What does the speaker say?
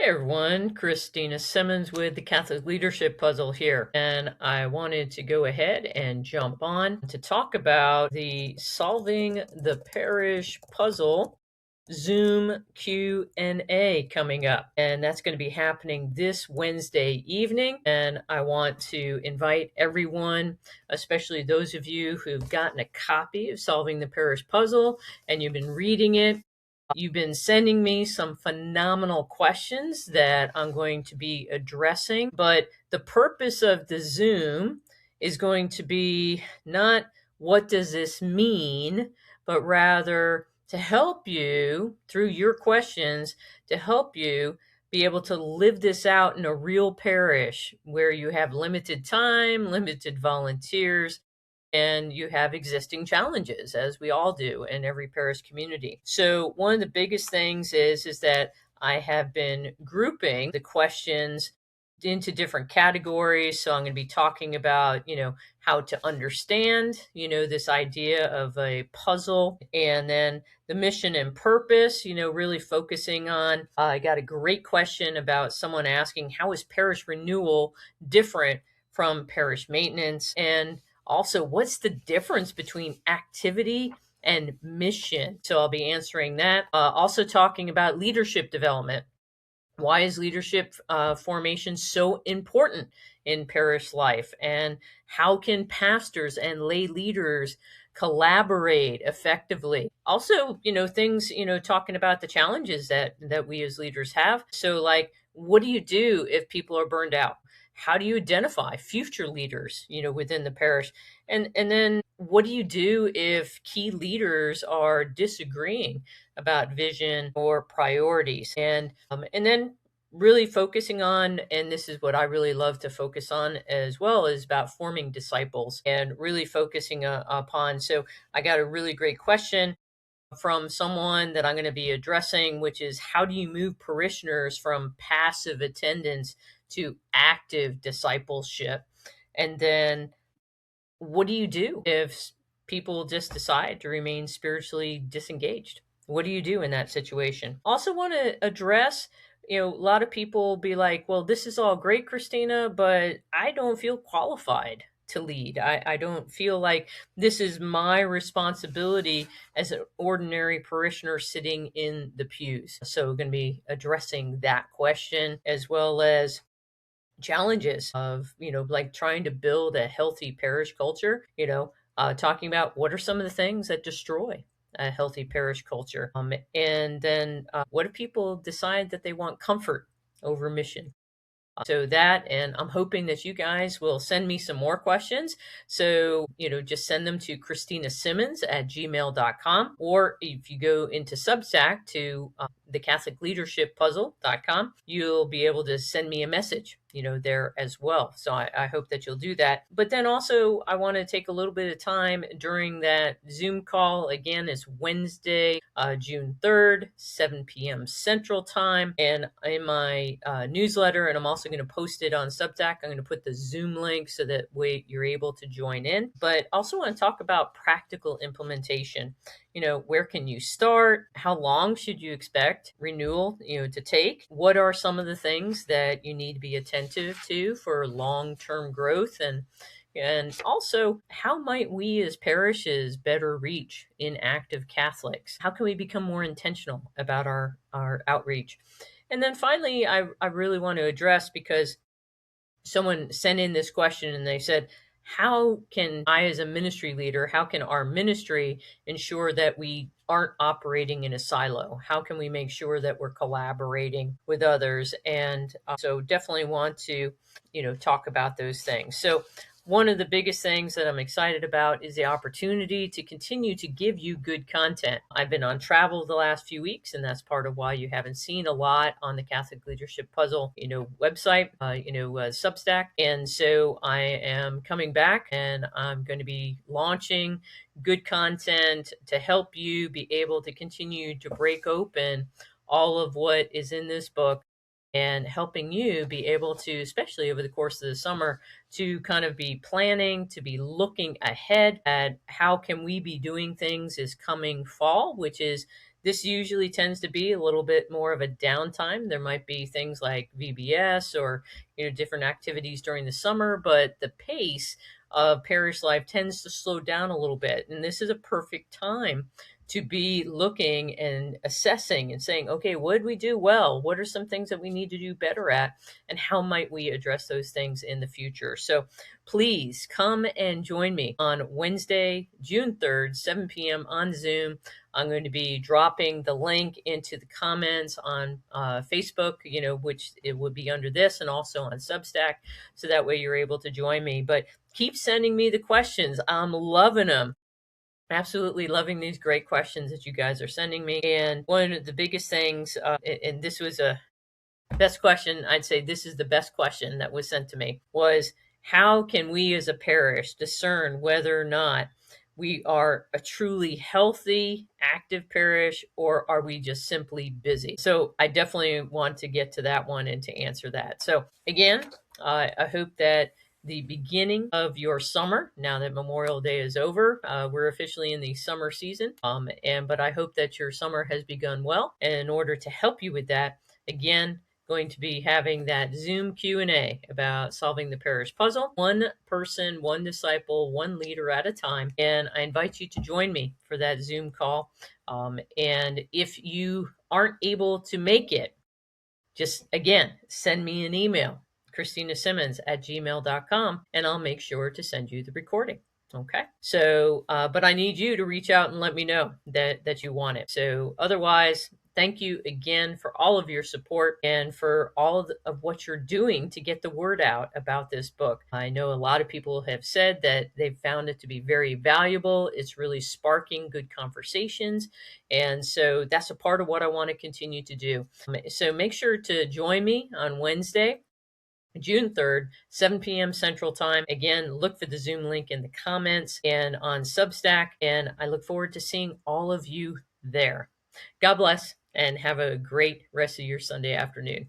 Hey everyone, Christina Simmons with the Catholic Leadership Puzzle here. And I wanted to go ahead and jump on to talk about the Solving the Parish Puzzle Zoom Q&A coming up. And that's going to be happening this Wednesday evening. And I want to invite everyone, especially those of you who've gotten a copy of Solving the Parish Puzzle and you've been reading it. You've been sending me some phenomenal questions that I'm going to be addressing, but the purpose of the Zoom is going to be not what does this mean, but rather to help you through your questions, to help you be able to live this out in a real parish where you have limited time, limited volunteers, and you have existing challenges, as we all do in every parish community. So one of the biggest things is that I have been grouping the questions into different categories. So I'm going to be talking about, how to understand, this idea of a puzzle, and then the mission and purpose, really focusing on, I got a great question about someone asking, how is parish renewal different from parish maintenance? And also, what's the difference between activity and mission? So I'll be answering that. Also talking about leadership development. Why is leadership formation so important in parish life? And how can pastors and lay leaders collaborate effectively? Also, things, talking about the challenges that we as leaders have. So like, what do you do if people are burned out? How do you identify future leaders, within the parish? And then what do you do if key leaders are disagreeing about vision or priorities? And then really focusing on, and this is what I really love to focus on as well, is about forming disciples and really focusing upon. So I got a really great question from someone that I'm going to be addressing, which is how do you move parishioners from passive attendance to active discipleship? And then what do you do if people just decide to remain spiritually disengaged? What do you do in that situation? Also, want to address, a lot of people be like, well, this is all great, Christina, but I don't feel qualified to lead. I don't feel like this is my responsibility as an ordinary parishioner sitting in the pews. So, we're going to be addressing that question as well as challenges of like trying to build a healthy parish culture, talking about what are some of the things that destroy a healthy parish culture, and then what if people decide that they want comfort over mission? So that, and I'm hoping that you guys will send me some more questions. So, just send them to christinasimmons@gmail.com. Or if you go into Substack to the Catholic Leadership Puzzle.com, you'll be able to send me a message, there as well. So I hope that you'll do that. But then also, I want to take a little bit of time during that Zoom call. Again, it's Wednesday, June 3rd, 7 p.m. Central Time. And in my newsletter, and I'm also going to post it on Substack, I'm going to put the Zoom link so that way you're able to join in. But also want to talk about practical implementation. Where can you start? How long should you expect renewal, to take? What are some of the things that you need to be attentive to for long-term growth? And also, how might we as parishes better reach inactive Catholics? How can we become more intentional about our outreach? And then finally, I really want to address, because someone sent in this question and they said, how can I, as a ministry leader, how can our ministry ensure that we aren't operating in a silo? How can we make sure that we're collaborating with others? And so definitely want to, talk about those things. So one of the biggest things that I'm excited about is the opportunity to continue to give you good content. I've been on travel the last few weeks, and that's part of why you haven't seen a lot on the Catholic Leadership Puzzle, website, Substack. And so I am coming back, and I'm going to be launching good content to help you be able to continue to break open all of what is in this book, and helping you be able to, especially over the course of the summer, to kind of be planning, to be looking ahead at how can we be doing things this coming fall, which is This usually tends to be a little bit more of a downtime. There might be things like VBS or different activities during the summer, but the pace of parish life tends to slow down a little bit. And this is a perfect time to be looking and assessing and saying, okay, what did we do well? What are some things that we need to do better at? And how might we address those things in the future? So please come and join me on Wednesday, June 3rd, 7 p.m. on Zoom. I'm going to be dropping the link into the comments on Facebook, which it would be under this, and also on Substack. So that way you're able to join me. But keep sending me the questions. I'm loving them. Absolutely loving these great questions that you guys are sending me. And one of the biggest things, and this was a best question, I'd say this is the best question that was sent to me, was how can we as a parish discern whether or not we are a truly healthy, active parish, or are we just simply busy? So I definitely want to get to that one and to answer that. So again, I hope that the beginning of your summer, now that Memorial Day is over, we're officially in the summer season, but I hope that your summer has begun well. And in order to help you with that, again, going to be having that Zoom Q&A about solving the parish puzzle, one person, one disciple, one leader at a time. And I invite you to join me for that Zoom call. And if you aren't able to make it, just again, send me an email, ChristinaSimmons@gmail.com, and I'll make sure to send you the recording. Okay. So, but I need you to reach out and let me know that you want it. So otherwise, thank you again for all of your support and for all of what you're doing to get the word out about this book. I know a lot of people have said that they've found it to be very valuable. It's really sparking good conversations. And so that's a part of what I want to continue to do. So make sure to join me on Wednesday, June 3rd, 7 p.m. Central Time. Again, look for the Zoom link in the comments and on Substack. And I look forward to seeing all of you there. God bless and have a great rest of your Sunday afternoon.